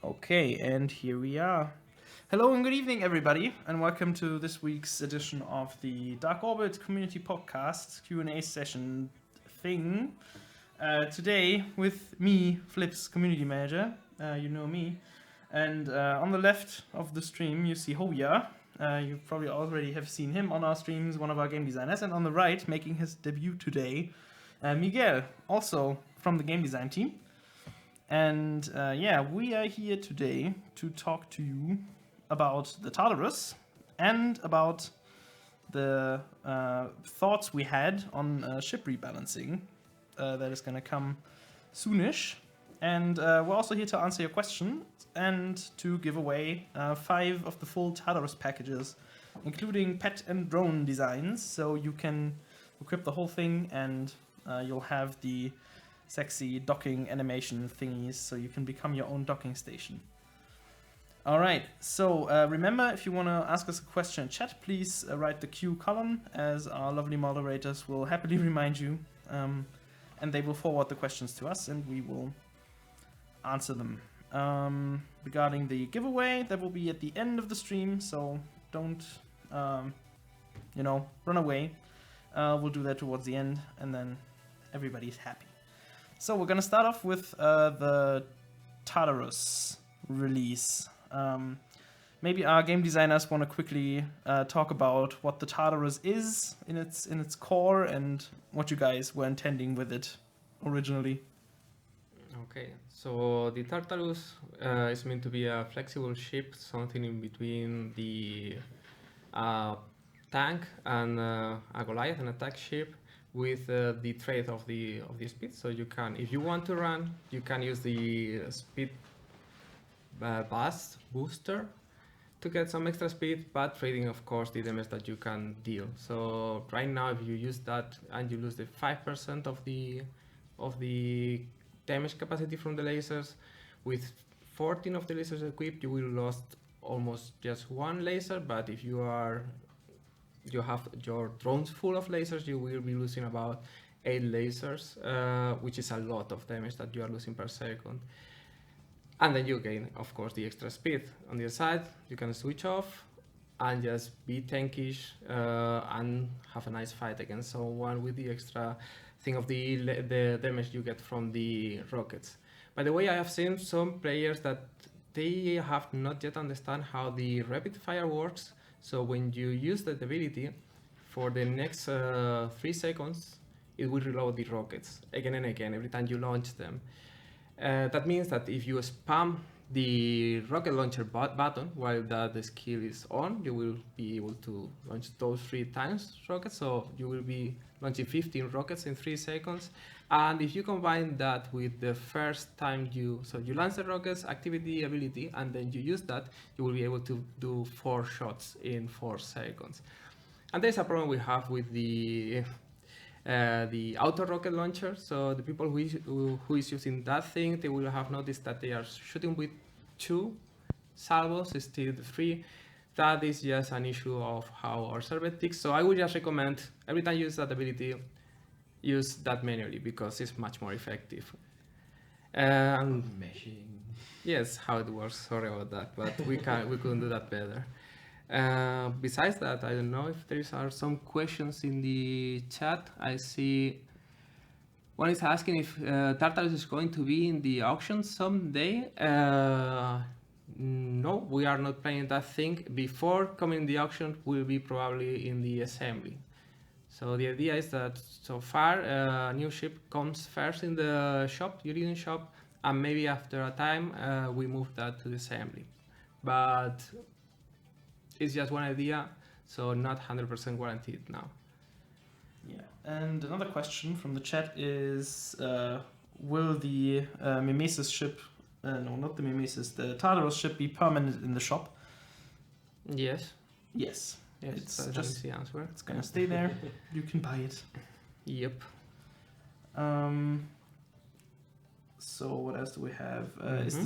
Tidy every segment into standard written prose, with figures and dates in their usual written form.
Okay, and here we are. Hello and good evening, everybody, and welcome to this week's edition of the DarkOrbit Community Podcast Q&A Session thing. Today with me, Flips, Community Manager, you know me, and on the left of the stream you see Hoya. You probably already have seen him on our streams, one of our game designers, and on the right, making his debut today, Miguel, also from the game design team. And we are here today to talk to you about the Tartarus and about the thoughts we had on ship rebalancing that is going to come soonish. And we're also here to answer your questions and to give away 5 of the full Tartarus packages, including pet and drone designs, so you can equip the whole thing and you'll have the sexy docking animation thingies, so you can become your own docking station. Alright, so remember, if you want to ask us a question in chat, please write the Q column, as our lovely moderators will happily remind you, and they will forward the questions to us, and we will answer them. Regarding the giveaway, that will be at the end of the stream, so don't, run away. We'll do that towards the end, and then everybody's happy. So we're going to start off with the Tartarus release. Maybe our game designers want to quickly talk about what the Tartarus is in its core and what you guys were intending with it originally. Okay, so the Tartarus is meant to be a flexible ship, something in between the tank and a Goliath, an attack ship, with the trait of the speed. So you can, if you want to run, you can use the speed booster to get some extra speed, but trading of course the damage that you can deal. So right now, if you use that and you lose the 5% of the damage capacity from the lasers, with 14 of the lasers equipped, you will lose almost just 1 laser. But if you have your drones full of lasers, you will be losing about 8 lasers, which is a lot of damage that you are losing per second. And then you gain, of course, the extra speed. On the other side, you can switch off and just be tankish and have a nice fight against someone with the extra thing of the damage you get from the rockets. By the way, I have seen some players that they have not yet understand how the rapid fire works. So when you use that ability, for the next 3 seconds, it will reload the rockets again and again every time you launch them. That means that if you spam the rocket launcher button while the skill is on, you will be able to launch those 3 times rockets. So you will be launching 15 rockets in 3 seconds. And if you combine that with the first time you launch the rockets, activity ability, and then you use that, you will be able to do 4 shots in 4 seconds. And there's a problem we have with the auto rocket launcher. So the people who is using that thing, they will have noticed that they are shooting with 2 salvos instead of 3. That is just an issue of how our server ticks. So I would just recommend every time you use that ability, use that manually, because it's much more effective. Yes, how it works. Sorry about that, but we couldn't do that better. Besides that, I don't know if there are some questions in the chat. I see one is asking if Tartarus is going to be in the auction someday. No, we are not planning that thing. Before coming in the auction, we'll be probably in the assembly. So the idea is that so far a new ship comes first in the shop, Uridium shop, and maybe after a time we move that to the assembly. But it's just one idea, so not 100% guaranteed now. Yeah, and another question from the chat is, will the Mimesis ship, no, not the Mimesis, the Tartarus ship be permanent in the shop? Yes. Yes. It's just the answer. It's gonna stay there. You can buy it. Yep. So what else do we have? Is the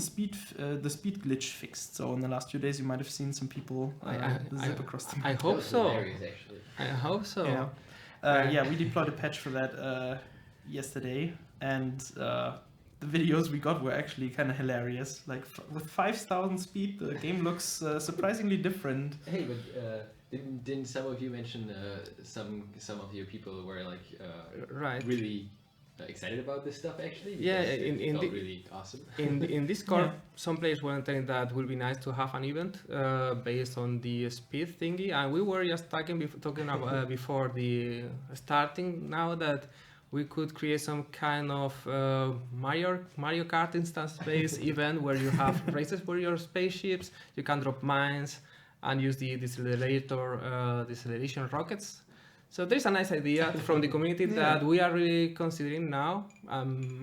speed glitch fixed? So in the last few days, you might have seen some people zip across the map. I hope so. I hope so. Yeah, we deployed a patch for that yesterday, and the videos we got were actually kind of hilarious. Like with 5,000 speed, the game looks surprisingly different. Hey, but didn't some of you mention some of your people were like Right. really excited about this stuff actually? Yeah, Because it in felt the- really awesome. In Discord, Yeah. some players were telling that it would be nice to have an event based on the speed thingy, and we were just talking about before the starting now that we could create some kind of Mario Kart instance-based event where you have races for your spaceships, you can drop mines, and use the deceleration rockets. So there's a nice idea from the community that we are really considering now,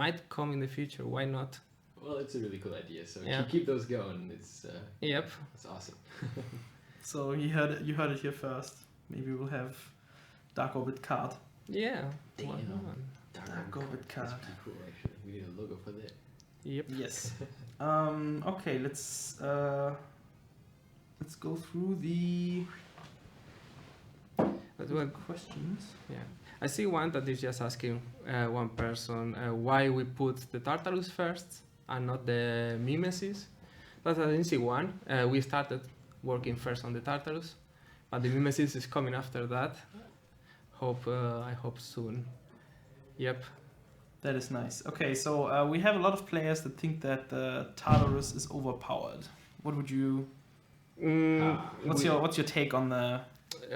might come in the future. Why not? Well, it's a really cool idea. So Yeah. keep those going. It's Yep. it's awesome. So you heard it here first. Maybe we'll have DarkOrbit card. Yeah. Damn. Why not? DarkOrbit That's card. pretty cool actually. We need a logo for that. Yep. Yes. Okay. Let's go through the But well, questions. yeah. I see one that is just asking one person why we put the Tartarus first and not the Mimesis. That's an easy one. We started working first on the Tartarus, but the Mimesis is coming after that. I hope soon. Yep. That is nice. Okay, so we have a lot of players that think that the Tartarus is overpowered. What would you? What's your take on the?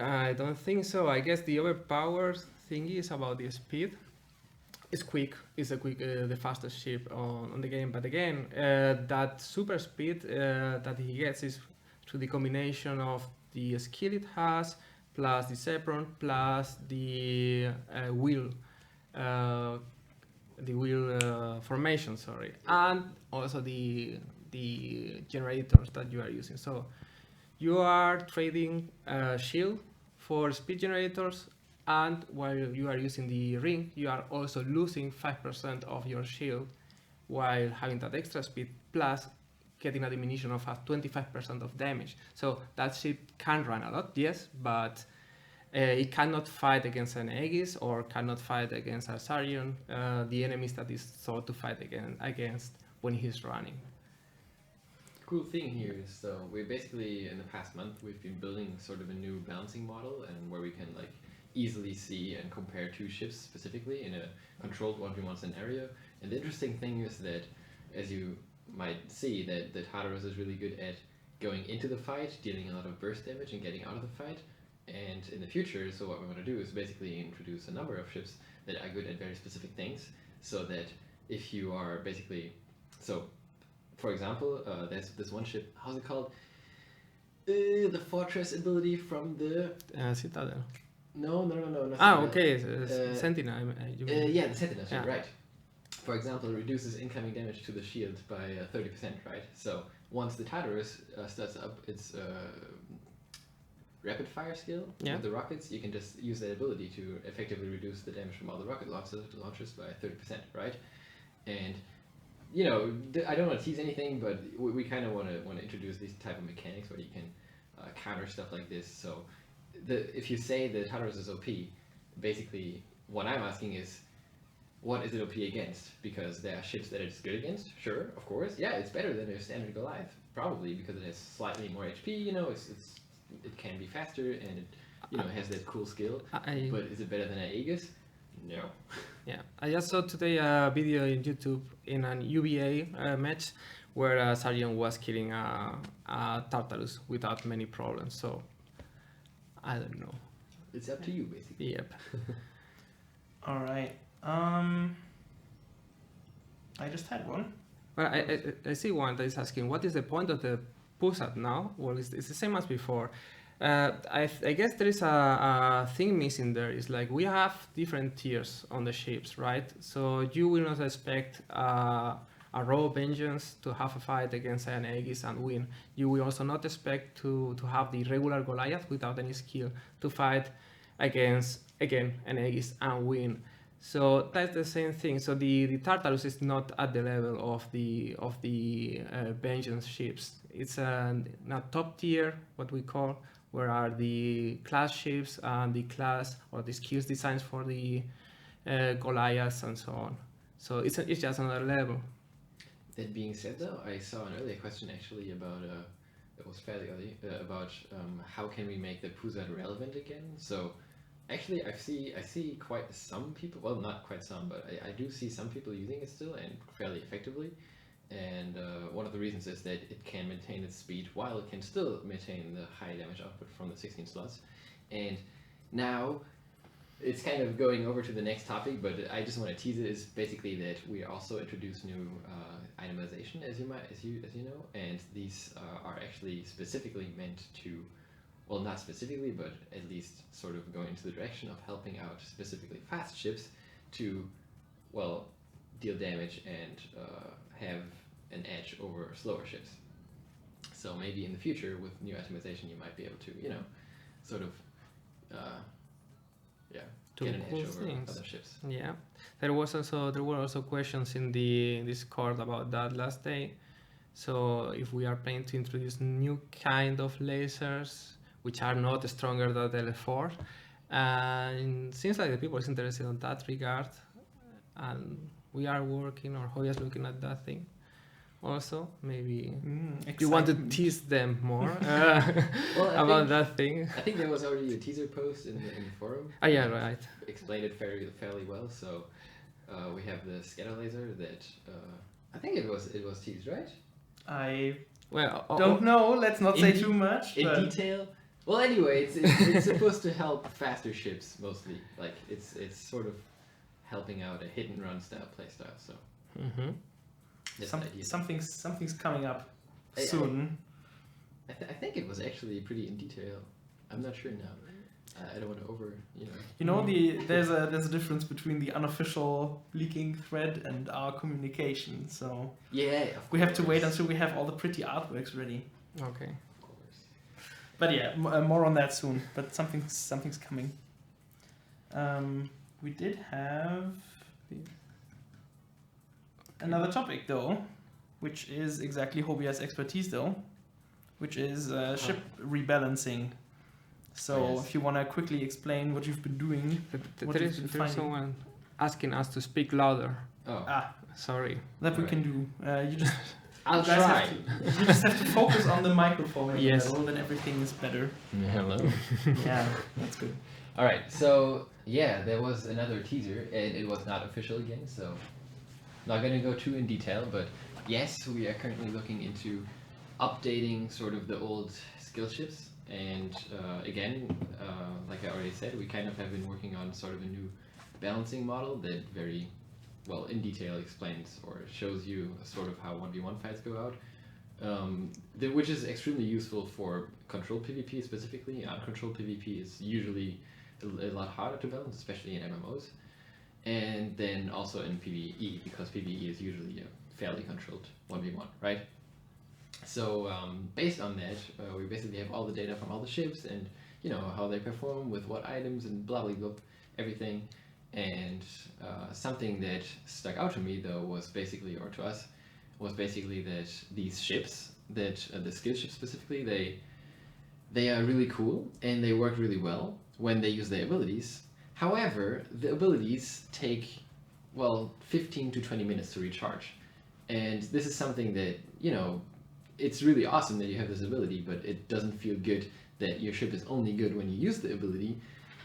I don't think so. I guess the overpowered thingy is about the speed. It's quick. It's the fastest ship on the game. But again, that super speed that he gets is through the combination of the skill it has, plus the Zephyr, plus the wheel formation. Sorry, and also the generators that you are using. So you are trading shield for speed generators, and while you are using the ring, you are also losing 5% of your shield while having that extra speed, plus getting a diminution of 25% of damage. So that ship can run a lot, yes, but it cannot fight against an Aegis or cannot fight against a Sarion, the enemies that is thought to fight against when he's running. Cool thing here is so we basically in the past month we've been building sort of a new balancing model and where we can like easily see and compare two ships specifically in a controlled 1v1 scenario. And the interesting thing is that as you might see that the Tartarus is really good at going into the fight, dealing a lot of burst damage and getting out of the fight. And in the future, so what we want to do is basically introduce a number of ships that are good at very specific things, so that if you are basically for example, there's this one ship, how's it called? The fortress ability from the... Citadel. No. Okay, Sentinel. Yeah, the Sentinel, Yeah. right. For example, it reduces incoming damage to the shield by 30%, right? So once the Tartarus starts up its rapid fire skill with the rockets, you can just use that ability to effectively reduce the damage from all the rocket launchers by 30%, right? And you know, I don't want to tease anything, but we kind of want to introduce these type of mechanics where you can counter stuff like this. So, if you say the Tartarus is OP, basically what I'm asking is, what is it OP against? Because there are ships that it's good against. Sure, of course, yeah, it's better than a standard Goliath, probably because it has slightly more HP. You know, it can be faster and it has that cool skill. But is it better than an Aegis? No. Yeah, I just saw today a video in YouTube in an UBA match where Sarion was killing a Tartarus without many problems. So I don't know. It's up to you, basically. Yep. All right. I just had one. Well, I see one that is asking, what is the point of the push-up now? Well, it's the same as before. I guess there is a thing missing there. It's like we have different tiers on the ships, right? So you will not expect a raw vengeance to have a fight against an Aegis and win. You will also not expect to have the regular Goliath without any skill to fight against, again, an Aegis and win. So that's the same thing. So the Tartarus is not at the level of the vengeance ships. It's not top tier, what we call, where are the class ships and the class or the skills designs for the Goliaths and so on. So it's just another level. That being said, though, I saw an earlier question actually about that was fairly early about how can we make the Pusat relevant again. So actually, I see quite some people. Well, not quite some, but I do see some people using it still and fairly effectively. And one of the reasons is that it can maintain its speed while it can still maintain the high damage output from the 16 slots. And now it's kind of going over to the next topic, but I just want to tease it. Is basically that we also introduce new itemization, as you know, and these are actually specifically meant to, well, not specifically, but at least sort of going into the direction of helping out specifically fast ships to, well, deal damage and have an edge over slower ships. So maybe in the future with new itemization, you might be able to, sort of, Do get an cool edge over things. other ships. Yeah, there were also questions in the Discord about that last day. So if we are planning to introduce new kind of lasers which are not stronger than the L4, and it seems like the people is interested in that regard, and we are working, or Hoya is looking at that thing. Also, maybe you want to Excitement. tease them more Well, about that thing. I think there was already a teaser post in the forum. Oh yeah, right. Explained it fairly well. So we have the scatter laser that I think it was teased, right? I Well, don't know. Let's not say In too much. In but detail. Well, anyway, it's supposed to help faster ships mostly. Like it's sort of helping out a hit and run style playstyle. So that's the idea. Something's coming up I- soon. I think it was actually pretty in detail. I'm not sure now. I don't want to You know, there's a difference between the unofficial leaking thread and our communication. So Yeah, of we have to wait course. until we have all the pretty artworks ready. Okay. Of course. But yeah, more on that soon. But something's coming. We did have another topic though, which is exactly Hobia's expertise though, which is ship rebalancing. So Yes. if you want to quickly explain what you've been doing. What There you've is been finding. someone asking us to speak louder. Oh, Sorry. That we Alright. can do. You just I'll you guys try. have to, you just have to focus on the microphone in Yes. the middle, then everything is better. Hello. Yeah, that's good. All right. So yeah, there was another teaser, and it was not official again. So not going to go too in detail, but yes, we are currently looking into updating sort of the old skill ships. And again, like I already said, we kind of have been working on sort of a new balancing model that very well in detail explains or shows you sort of how 1v1 fights go out, which is extremely useful for controlled PvP specifically. Uncontrolled PvP is usually a lot harder to balance, especially in MMOs, and then also in PvE, because PvE is usually a fairly controlled 1v1, right? So based on that, we basically have all the data from all the ships and how they perform with what items and blah blah blah, everything. And something that stuck out to me though was basically, or to us, was basically that these ships, that the skill ships specifically, they are really cool and they work really well when they use their abilities. However, the abilities take 15 to 20 minutes to recharge, and this is something that it's really awesome that you have this ability, but it doesn't feel good that your ship is only good when you use the ability,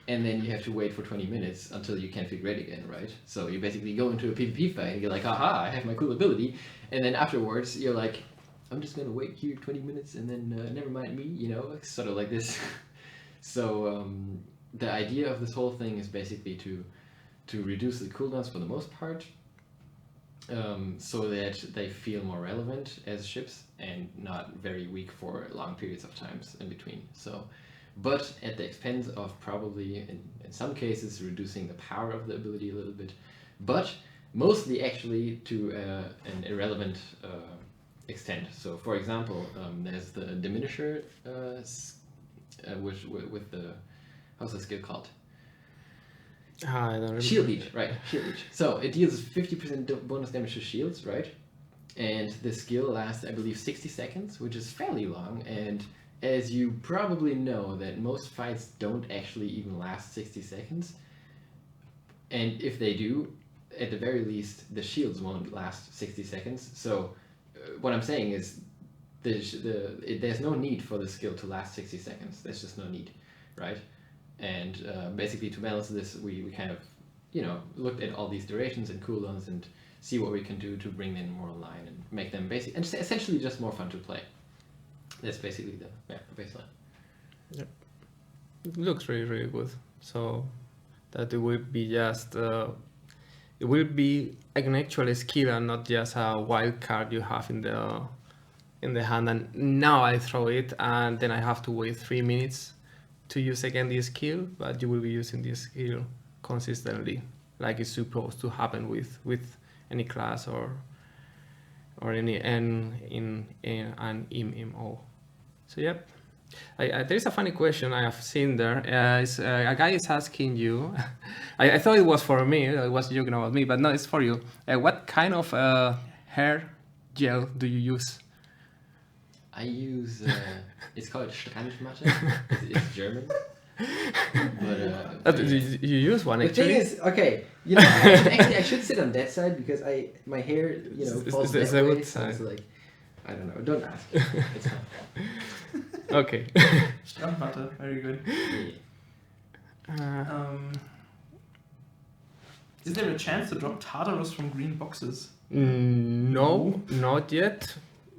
and then you have to wait for 20 minutes until you can feel great again, right? So you basically go into a PvP fight and you're like, aha, I have my cool ability, and then afterwards you're like, I'm just gonna wait here 20 minutes and then never mind me, it's sort of like this. So the idea of this whole thing is basically to reduce the cooldowns for the most part, so that they feel more relevant as ships and not very weak for long periods of times in between. So, but at the expense of probably in some cases reducing the power of the ability a little bit, but mostly actually to an irrelevant extent. So for example, there's the diminisher which with the, how's the skill called? I don't remember. Shield leech, right? Shield leech. So it deals 50% bonus damage to shields, right? And the skill lasts, I believe, 60 seconds, which is fairly long. And as you probably know, that most fights don't actually even last 60 seconds. And if they do, at the very least, the shields won't last 60 seconds. So what I'm saying is there's no need for the skill to last 60 seconds. There's just no need, right? And basically to balance this, we kind of, looked at all these durations and cooldowns and see what we can do to bring them more online and make them essentially just more fun to play. That's basically the baseline. Yep. It looks really, really good. So that it will be just, it will be an actual skill and not just a wild card you have in the hand. And now I throw it and then I have to wait 3 minutes to use again this skill, but you will be using this skill consistently, like it's supposed to happen with any class or any in an MMO. So yep. There is a funny question I have seen there. A guy is asking you. I thought it was for me. I was joking about me, but no, it's for you. What kind of hair gel do you use? I use. It's called Strandmatte. It's German. But you use one The actually. thing is, okay, actually I should sit on that side because my hair, falls It's that a way, good so it's side. like, I don't know, don't ask. It's fine. Okay. Strandmatte, very good. Is there a chance to drop Tartarus from green boxes? No, not yet.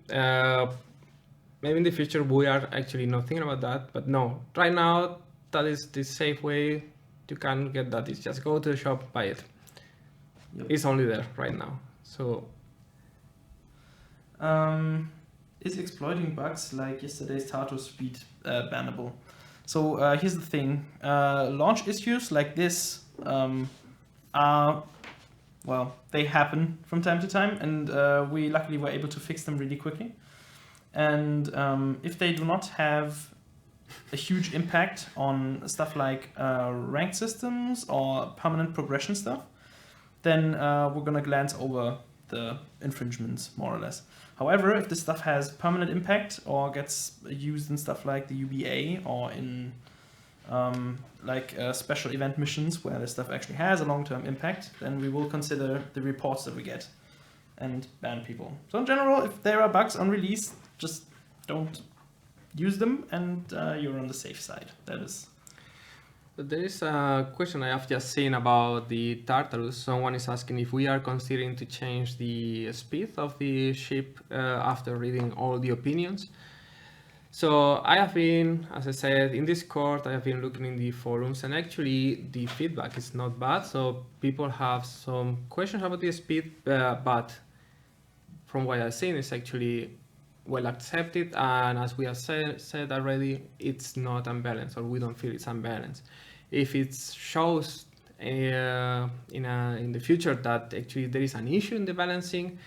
Maybe in the future we are actually not thinking about that, but no. Right now, that is the safe way you can get that. Is just go to the shop, buy it. Yep. It's only there right now. So Is exploiting bugs like yesterday's Tartarus speed bannable? So here's the thing. Launch issues like this they happen from time to time, and we luckily were able to fix them really quickly. And if they do not have a huge impact on stuff like ranked systems or permanent progression stuff, then we're gonna glance over the infringements more or less. However, if this stuff has permanent impact or gets used in stuff like the UBA or in special event missions where this stuff actually has a long-term impact, then we will consider the reports that we get and ban people. So in general, if there are bugs on release, just don't use them and you're on the safe side. That is. there is a question I have just seen about the Tartarus. Someone is asking if we are considering to change the speed of the ship after reading all the opinions. So I have been, as I said, in Discord, I have been looking in the forums, and actually the feedback is not bad. So people have some questions about the speed, but from what I've seen, it's actually well accepted. And as we have said already, it's not unbalanced, or we don't feel it's unbalanced. If it shows in the future that actually there is an issue in the balancing,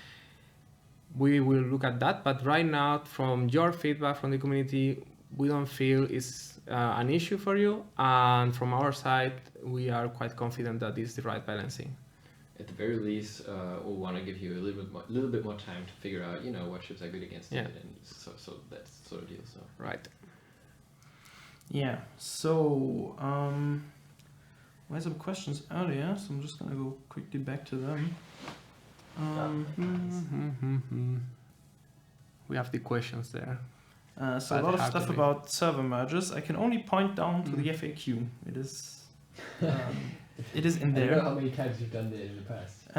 we will look at that. But right now, from your feedback from the community, we don't feel it's an issue for you. And from our side, we are quite confident that it's the right balancing. At the very least, we'll want to give you a little bit more time to figure out, what ships are good against it, and so that's sort of deal. So Right. Yeah, so we had some questions earlier, so I'm just gonna go quickly back to them. We have the questions there. So a lot of stuff about server merges. I can only point down to the FAQ. It is in I don't know there. how many times you've done that in the past.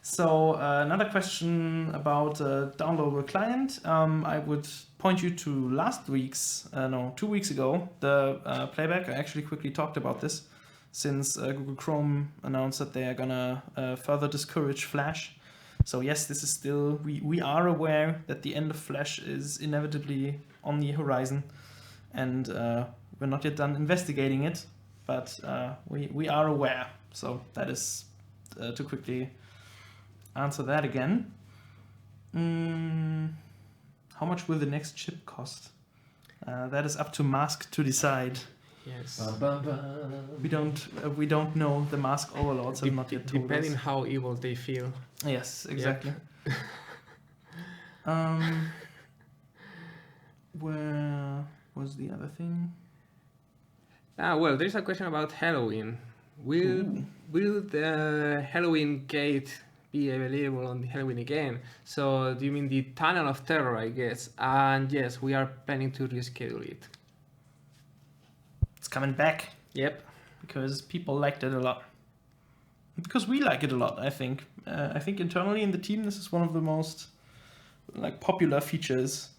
So another question about downloadable client. I would point you to 2 weeks ago, the playback. I actually quickly talked about this since Google Chrome announced that they are gonna further discourage Flash. So yes, this is still, we are aware that the end of Flash is inevitably on the horizon, and we're not yet done investigating it, but we are aware. So that is to quickly answer that again. How much will the next chip cost? That is up to Mask to decide. Yes. Bum, bum, bum. We don't know. The Mask overlords have not yet told Depending us. how evil they feel. Yes, exactly. Where was the other thing? Well, there's a question about Halloween. will the Halloween gate be available on the Halloween again? So do you mean the Tunnel of Terror, I guess? And yes, we are planning to reschedule it. It's coming back Yep. because people liked it a lot. Because we like it a lot, I think. I think internally in the team, this is one of the most popular features.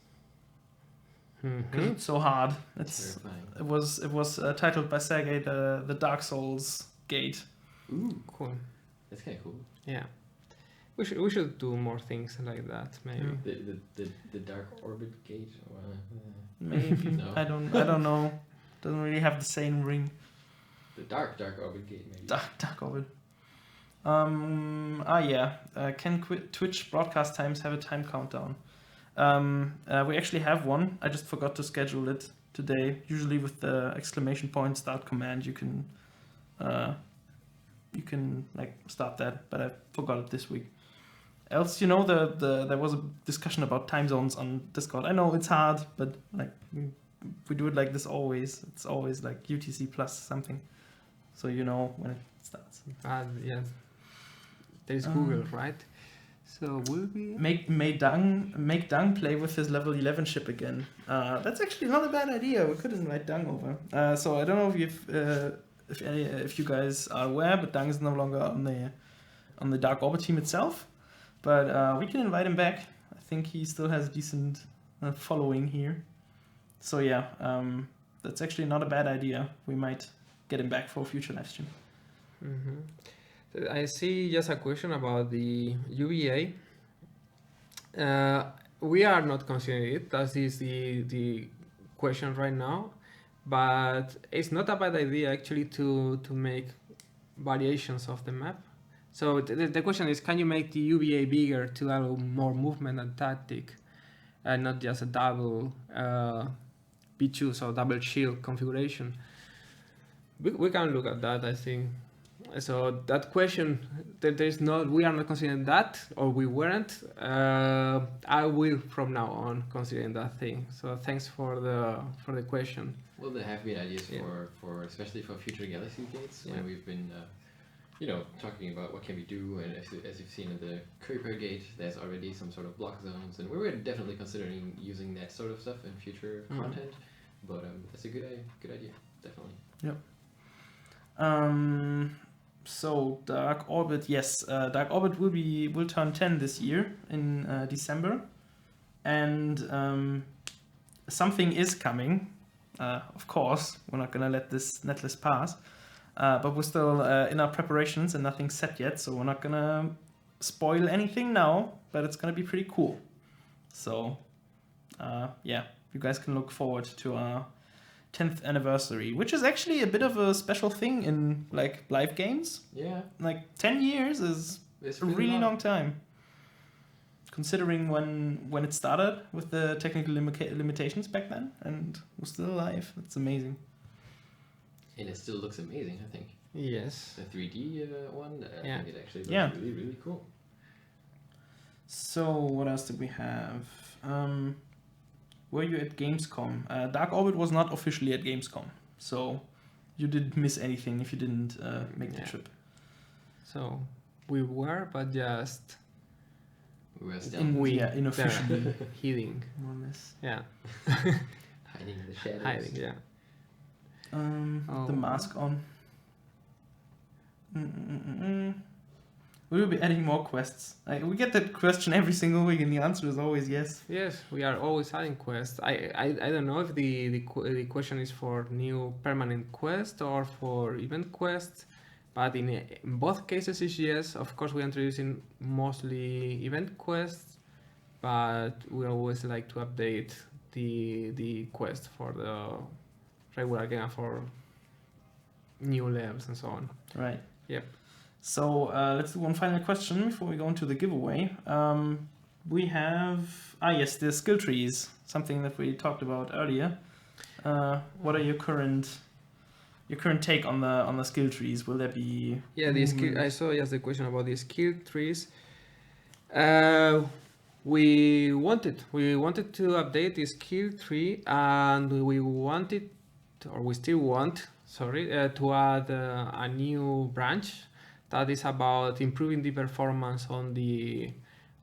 Because it's so hard. Terrifying. It was titled by Sergey the Dark Souls gate. Ooh, Cool. that's kind of cool. Yeah. We should do more things like that, maybe. The DarkOrbit gate. Maybe No. I don't know. Doesn't really have the same ring. The DarkOrbit gate, maybe. Dark Orbit. Can Twitch broadcast times have a time countdown? We actually have one. I just forgot to schedule it today. Usually with the exclamation point start command, you can start that, but I forgot it this week. Else, there was a discussion about time zones on Discord. I know it's hard, but we do it like this always. It's always like UTC plus something, so you know when it starts. Yes. There is Google, right? So will we make Dung play with his level 11 ship again? That's actually not a bad idea. We could invite Dung over. So I don't know if you guys are aware, but Dung is no longer on the DarkOrbit team itself. But we can invite him back. I think he still has a decent following here. So yeah, that's actually not a bad idea. We might get him back for a future live stream. Mm-hmm. I see just a question about the UVA. We are not considering it. That is the question right now. But it's not a bad idea actually to make variations of the map. So the question is, can you make the UVA bigger to allow more movement and tactic, and not just a double B2, so double shield configuration? We can look at that, I think. So that question, we are not considering that, or we weren't. I will from now on considering that thing. So thanks for the question. Well, there have been ideas for especially for future Galaxy gates when we've been, talking about what can we do, and as you've seen in the Kuiper gate, there's already some sort of block zones, and we were definitely considering using that sort of stuff in future content. But that's a good idea, definitely. Yep. So DarkOrbit, yes, DarkOrbit will turn 10 this year in December, and something is coming. Of course, we're not gonna let this netlist pass, but we're still in our preparations and nothing's set yet, so we're not gonna spoil anything now. But it's gonna be pretty cool. So you guys can look forward to our 10th anniversary, which is actually a bit of a special thing in live games. Yeah. 10 years is It's a really long time. Considering when it started with the technical limitations back then, and we're still alive. It's amazing. And it still looks amazing, I think. Yes. The 3D one, I think it actually looks really, really cool. So what else did we have? Were you at Gamescom? DarkOrbit was not officially at Gamescom, so you didn't miss anything if you didn't make the trip. So we were, but just We were still unofficially hiding, more or less. Yeah. hiding in the shadows. Hiding, yeah. The mask on. We will be adding more quests. We get that question every single week, and the answer is always yes. Yes, we are always adding quests. I don't know if the question is for new permanent quest or for event quests, but in both cases is yes. Of course, we are introducing mostly event quests, but we always like to update the quest for the regular game for new levels and so on. Right. Yep. So let's do one final question before we go into the giveaway. We have the skill trees, something that we talked about earlier. What are your current take on the skill trees? Will there be the skill? I saw the question about the skill trees. We wanted to update the skill tree, and we still want to add a new branch that is about improving the performance on the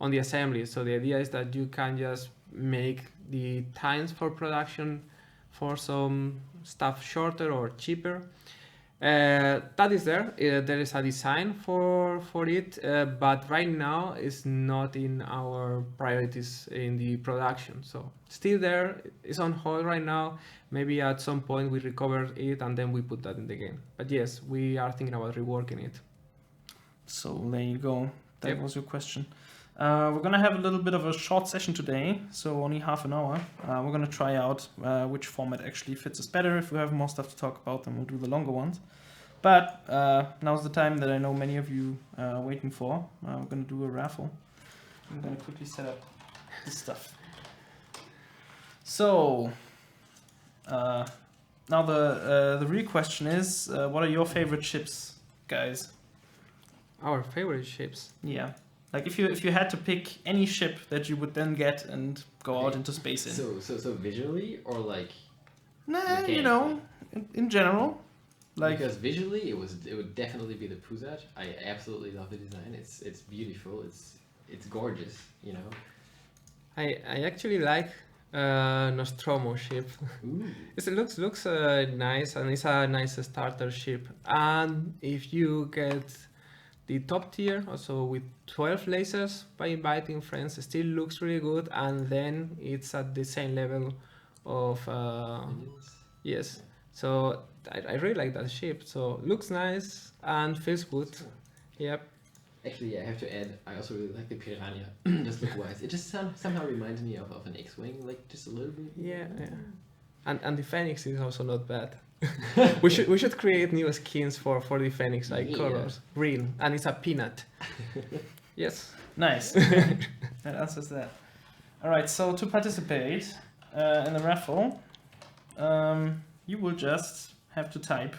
assembly. So the idea is that you can just make the times for production for some stuff shorter or cheaper. That is there. There is a design for it, but right now it's not in our priorities in the production. So still there. It's on hold right now. Maybe at some point we recover it and then we put that in the game. But yes, we are thinking about reworking it. So there you go. That Yep. was your question. We're gonna have a little bit of a short session today, so only half an hour. We're gonna try out which format actually fits us better. If we have more stuff to talk about, then we'll do the longer ones. But now's the time that I know many of you are waiting for. We're gonna do a raffle. I'm gonna quickly set up this stuff. So now the real question is, what are your favorite ships, guys? Our favorite ships. Yeah. Like if you had to pick any ship that you would then get and go out into space in. So visually or like Nah, you know, in general. Like because visually it would definitely be the Pusat. I absolutely love the design. It's beautiful. It's gorgeous. You know. I actually like Nostromo ship. Ooh. It looks nice, and it's a nice starter ship. And if you get the top tier, also with 12 lasers by inviting friends, it still looks really good. And then it's at the same level of Minions. yes. So I really like that ship. So looks nice and feels good. Yep. Actually, I have to add, I also really like the Piranha, just look-wise. It just somehow reminds me of an X-Wing, like just a little bit. Yeah. And the Phoenix is also not bad. we should create new skins for the Phoenix, like Yeah. colors. Green, and it's a peanut. Yes. nice. Okay. That answers that. All right. So to participate in the raffle, you will just have to type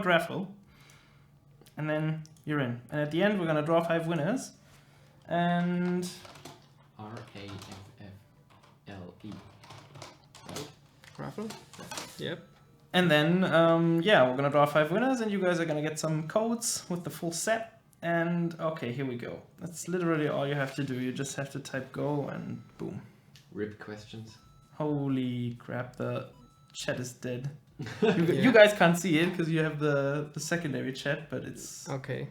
!raffle, and then you're in. And at the end, we're gonna draw 5 winners, and Raffle. Right? Raffle. Yep. And then, yeah, we're gonna draw 5 winners, and you guys are gonna get some codes with the full set. And okay, here we go. That's literally all you have to do. You just have to type go, and boom. RIP questions. Holy crap! The chat is dead. Yeah. You guys can't see it because you have the secondary chat, but Okay.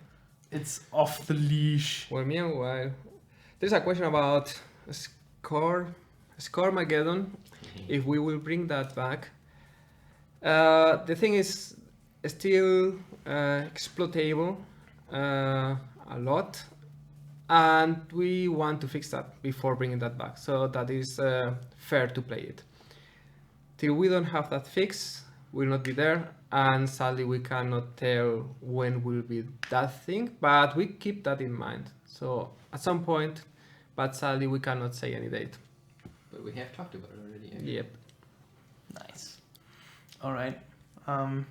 it's off the leash. Well, meanwhile, there's a question about Scoremageddon. If we will bring that back. The thing is still exploitable a lot, and we want to fix that before bringing that back, so that is fair to play it. Till we don't have that fix, we'll not be there, and sadly we cannot tell when will be that thing, but we keep that in mind. So at some point, but sadly we cannot say any date. But we have talked about it already. haven't we? Yep. Nice. All right. I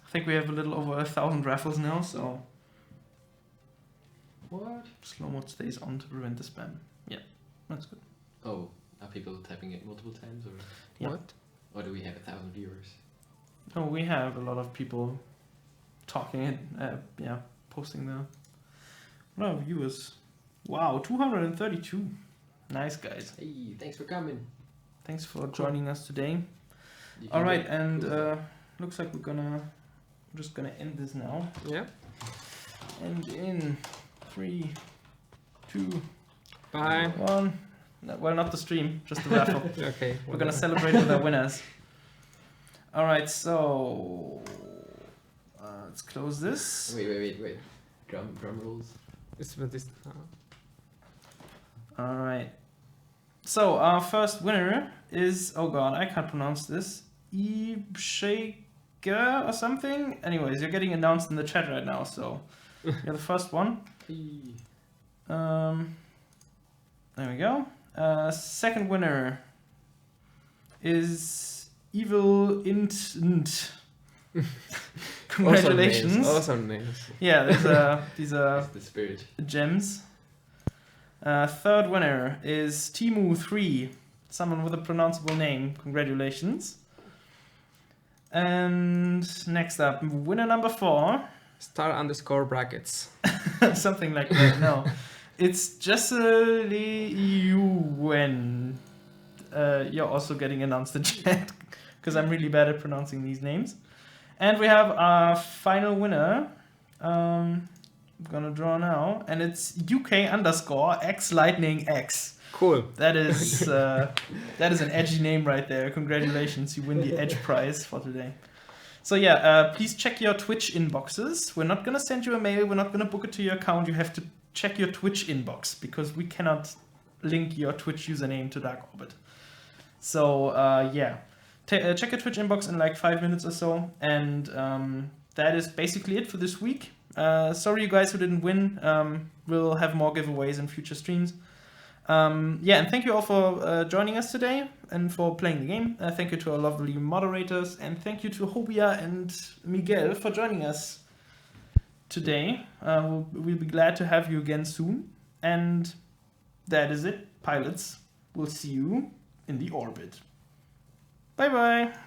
think we have a little over 1,000 raffles now, so What? slow mode stays on to prevent the spam. Yeah, that's good. Oh, are people typing it multiple times or? Yeah. What? Or do we have 1,000 viewers? No, we have a lot of people talking and posting the. A lot of viewers. Wow, 232. Nice, guys. Hey, thanks for coming. Thanks for joining us today. You can All right, get and cool looks like we're just gonna end this now. Yeah. And in 3, 2, Bye. 1. No, well, not the stream, just the raffle. Okay. We're gonna celebrate with our winners. All right, so let's close this. Wait. Drum rolls. It's but this. All right. So our first winner is, oh god, I can't pronounce this. Ibshaka or something. Anyways, you're getting announced in the chat right now, so you're the first one. Hey. There we go. Second winner is Evil Int. Congratulations. Awesome names. Yeah, these are That's the spirit. gems. Third winner is Timu3, someone with a pronounceable name. Congratulations. And next up, winner number 4. *brackets. Something like that. No, it's Jesse Yuen. You're also getting announced in chat because I'm really bad at pronouncing these names. And we have our final winner. I'm gonna draw now, and it's UK_X Lightning X. Cool. That is an edgy name right there. Congratulations, you win the Edge prize for today. So yeah, please check your Twitch inboxes. We're not gonna send you a mail. We're not gonna book it to your account. You have to check your Twitch inbox because we cannot link your Twitch username to DarkOrbit. So yeah, check your Twitch inbox in like 5 minutes or so, and that is basically it for this week. Sorry you guys who didn't win. We'll have more giveaways in future streams. Yeah, and thank you all for joining us today and for playing the game. Thank you to our lovely moderators, and thank you to Hobia and Miguel for joining us today. We'll be glad to have you again soon. And that is it, pilots. We'll see you in the orbit. Bye bye.